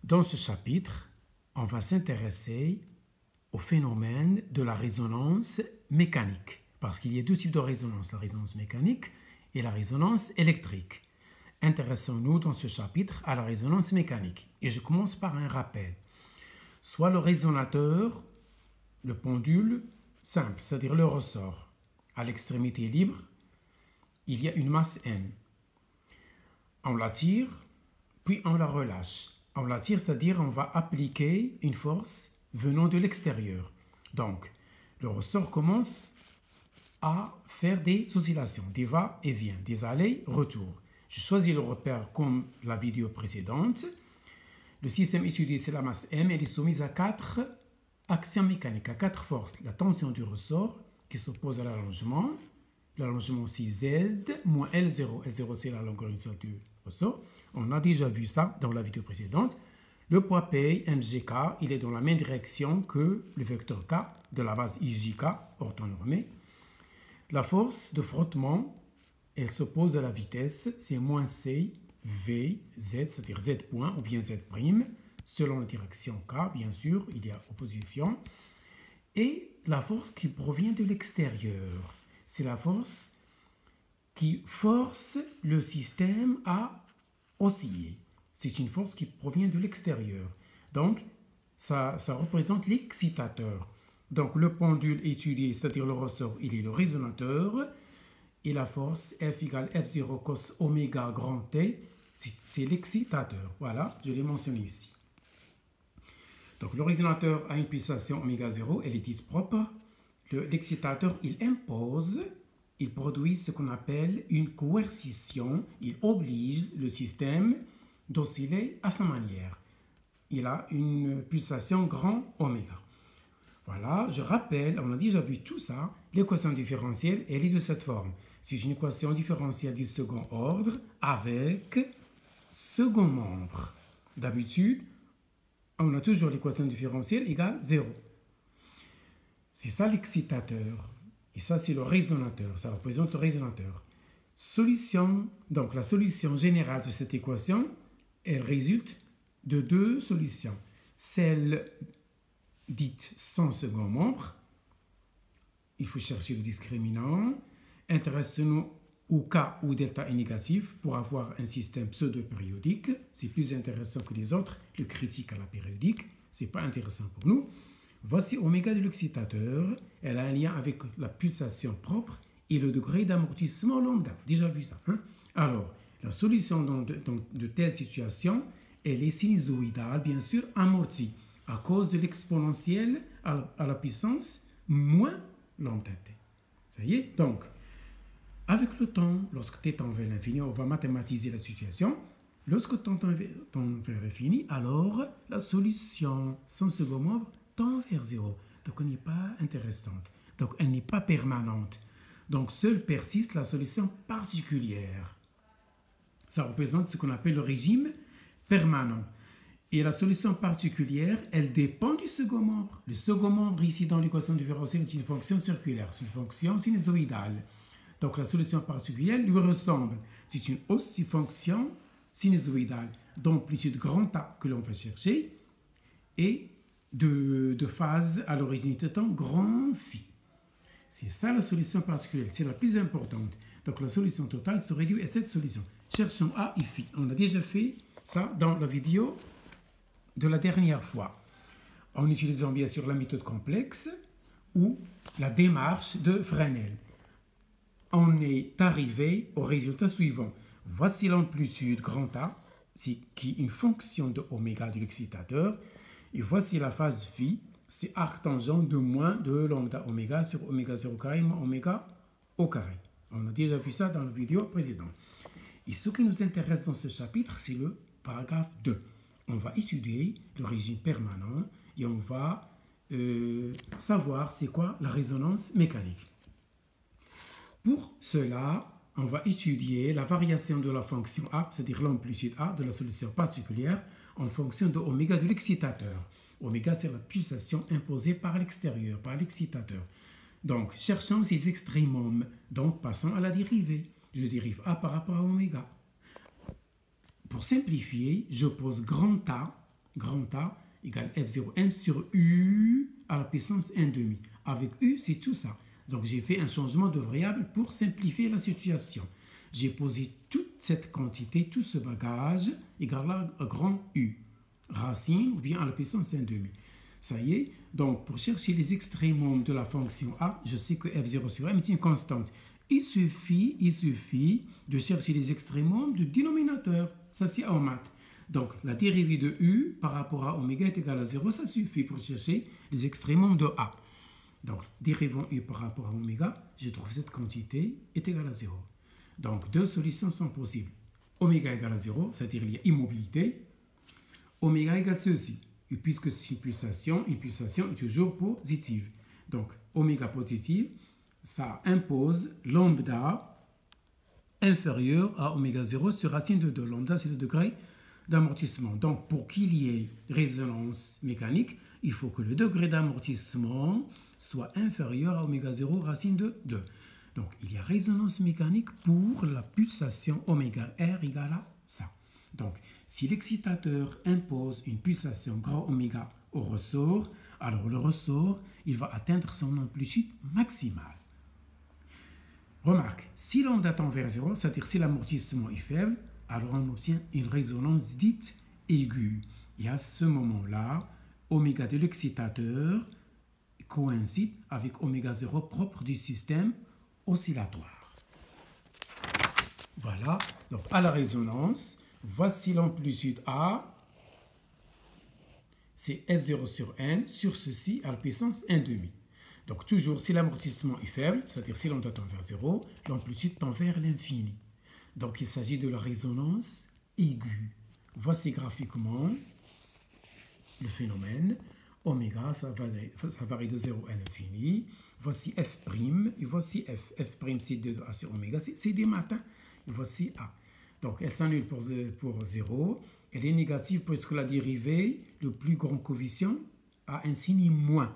Dans ce chapitre, on va s'intéresser au phénomène de la résonance mécanique, parce qu'il y a deux types de résonance, la résonance mécanique et la résonance électrique. Intéressons-nous dans ce chapitre à la résonance mécanique. Et je commence par un rappel. Soit le résonateur, le pendule simple, c'est-à-dire le ressort. À l'extrémité libre, il y a une masse N. On la tire, puis on la relâche. On la tire, c'est-à-dire on va appliquer une force venant de l'extérieur. Donc, le ressort commence à faire des oscillations, des va-et-vient, des allers-retours. Je choisis le repère comme la vidéo précédente. Le système étudié, c'est la masse M. Elle est soumise à 4 actions mécaniques, à 4 forces. La tension du ressort qui s'oppose à l'allongement. L'allongement, c'est Z moins L0. L0, c'est la longueur initiale du ressort. On a déjà vu ça dans la vidéo précédente. Le poids P, mgk, il est dans la même direction que le vecteur K de la base IJK orthonormée. La force de frottement, elle s'oppose à la vitesse, c'est moins C, V, Z, c'est-à-dire Z point ou bien Z prime, selon la direction K, bien sûr, il y a opposition. Et la force qui provient de l'extérieur, c'est la force qui force le système à osciller. C'est une force qui provient de l'extérieur. Donc, ça représente l'excitateur. Donc, le pendule étudié, c'est-à-dire le ressort, il est le résonateur. Et la force F égale F0 cos oméga grand T, c'est l'excitateur. Voilà, je l'ai mentionné ici. Donc, le résonateur a une pulsation oméga 0, elle est dite propre. L'excitateur, il impose, il produit ce qu'on appelle une coercition. Il oblige le système d'osciller à sa manière. Il a une pulsation grand oméga. Voilà, je rappelle, on a déjà vu tout ça, l'équation différentielle, elle est de cette forme. C'est une équation différentielle du second ordre avec second membre. D'habitude, on a toujours l'équation différentielle égale 0. C'est ça l'excitateur. Et ça, c'est le résonateur. Ça représente le résonateur. Solution, donc la solution générale de cette équation, elle résulte de deux solutions. Celle dite sans second membre, il faut chercher le discriminant. Intéressons-nous au cas où delta est négatif pour avoir un système pseudo-périodique. C'est plus intéressant que les autres. Le critique à la périodique, ce n'est pas intéressant pour nous. Voici oméga de l'excitateur. Elle a un lien avec la pulsation propre et le degré d'amortissement lambda. Déjà vu ça. Hein? Alors, la solution dans de telles situations, elle est sinusoïdale, bien sûr, amortie à cause de l'exponentielle à la puissance moins lambda t. Ça y est? Donc, avec le temps, lorsque t tend vers l'infini, on va mathématiser la situation. Lorsque t tend vers l'infini, alors la solution sans second membre tend vers 0. Donc, elle n'est pas intéressante. Donc, elle n'est pas permanente. Donc, seule persiste la solution particulière. Ça représente ce qu'on appelle le régime permanent. Et la solution particulière, elle dépend du second membre. Le second membre, ici, dans l'équation différentielle, c'est une fonction circulaire, c'est une fonction sinusoïdale. Donc, la solution particulière lui ressemble. C'est une aussi fonction sinusoïdale d'amplitude grand A que l'on va chercher et de phase à l'origine de temps grand phi. C'est ça la solution particulière, c'est la plus importante. Donc, la solution totale se réduit à cette solution. Cherchons A et phi. On a déjà fait ça dans la vidéo de la dernière fois, en utilisant bien sûr la méthode complexe ou la démarche de Fresnel. On est arrivé au résultat suivant. Voici l'amplitude grand A, qui est une fonction de oméga de l'excitateur, et voici la phase phi, c'est arc tangent de moins de lambda oméga sur oméga 0 carré moins oméga au carré. On a déjà vu ça dans la vidéo précédente. Et ce qui nous intéresse dans ce chapitre, c'est le paragraphe 2. On va étudier le régime permanent et on va savoir c'est quoi la résonance mécanique. Pour cela, on va étudier la variation de la fonction A, c'est-à-dire l'amplitude A de la solution particulière en fonction de oméga de l'excitateur. Oméga, c'est la pulsation imposée par l'extérieur, par l'excitateur. Donc, cherchons ces extrémums. Donc, passons à la dérivée. Je dérive A par rapport à oméga. Pour simplifier, j'oppose grand A grand A égale F0n sur U à la puissance n demi. Avec U, c'est tout ça. Donc, j'ai fait un changement de variable pour simplifier la situation. J'ai posé toute cette quantité, tout ce bagage, égal à grand U, racine ou bien à la puissance n demi. Ça y est, donc pour chercher les extrémums de la fonction A, je sais que F0 sur M est une constante. Il suffit de chercher les extrémums du dénominateur. Ça, c'est en maths. Donc, la dérivée de U par rapport à oméga est égale à 0. Ça suffit pour chercher les extrémums de A. Donc, dérivant U par rapport à oméga, je trouve cette quantité est égale à 0. Donc, deux solutions sont possibles. Oméga égale à 0, c'est-à-dire il y a immobilité. Oméga égale ceci. Et puisque c'est une pulsation est toujours positive. Donc, oméga positive, ça impose lambda inférieur à oméga 0 sur racine de 2. Lambda, c'est le degré d'amortissement. Donc, pour qu'il y ait résonance mécanique, il faut que le degré d'amortissement soit inférieur à oméga 0 racine de 2. Donc, il y a résonance mécanique pour la pulsation oméga R égale à ça. Donc, si l'excitateur impose une pulsation grand oméga au ressort, alors le ressort, il va atteindre son amplitude maximale. Remarque, si lambda tend vers 0, c'est-à-dire si l'amortissement est faible, alors on obtient une résonance dite aiguë. Et à ce moment-là, oméga de l'excitateur coïncide avec oméga 0 propre du système oscillatoire. Voilà, donc à la résonance, voici l'amplitude A, c'est F0 sur N, sur ceci à la puissance n demi. Donc toujours, si l'amortissement est faible, c'est-à-dire si lambda tend vers 0, l'amplitude tend vers l'infini. Donc il s'agit de la résonance aiguë. Voici graphiquement le phénomène. Oméga, ça varie de 0 à l'infini. Voici F', et voici F. F', c'est 2A sur oméga, c'est des maths. Et voici A. Donc elle s'annule pour 0. Elle est négative puisque la dérivée, le plus grand coefficient, a un signe moins.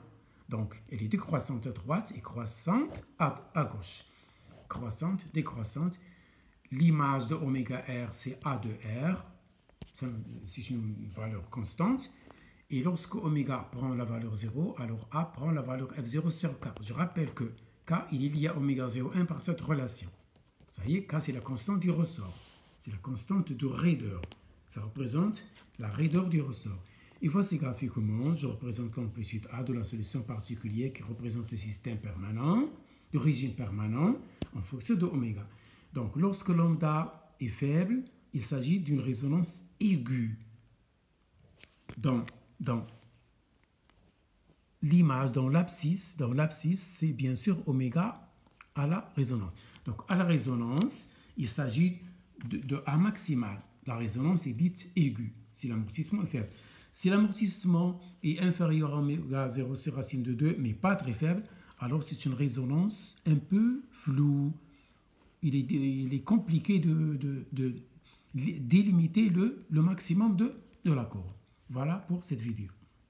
Donc, elle est décroissante à droite et croissante à gauche. Croissante, décroissante. L'image de oméga R, c'est A de R. C'est une valeur constante. Et lorsque oméga prend la valeur 0, alors A prend la valeur F0 sur K. Je rappelle que K, il est lié à oméga 0,1 par cette relation. Ça y est, K, c'est la constante du ressort. C'est la constante de raideur. Ça représente la raideur du ressort. Et voici graphiquement, je représente l'amplitude A de la solution particulière qui représente le système permanent, de régime permanent, en fonction de oméga. Donc, lorsque lambda est faible, il s'agit d'une résonance aiguë. Dans l'image, dans l'abscisse, c'est bien sûr oméga à la résonance. Donc, à la résonance, il s'agit de A maximal. La résonance est dite aiguë, si l'amortissement est faible. Si l'amortissement est inférieur à oméga 0 sur racine de 2, mais pas très faible, alors c'est une résonance un peu floue. Il est compliqué de délimiter le maximum de l'accord. Voilà pour cette vidéo.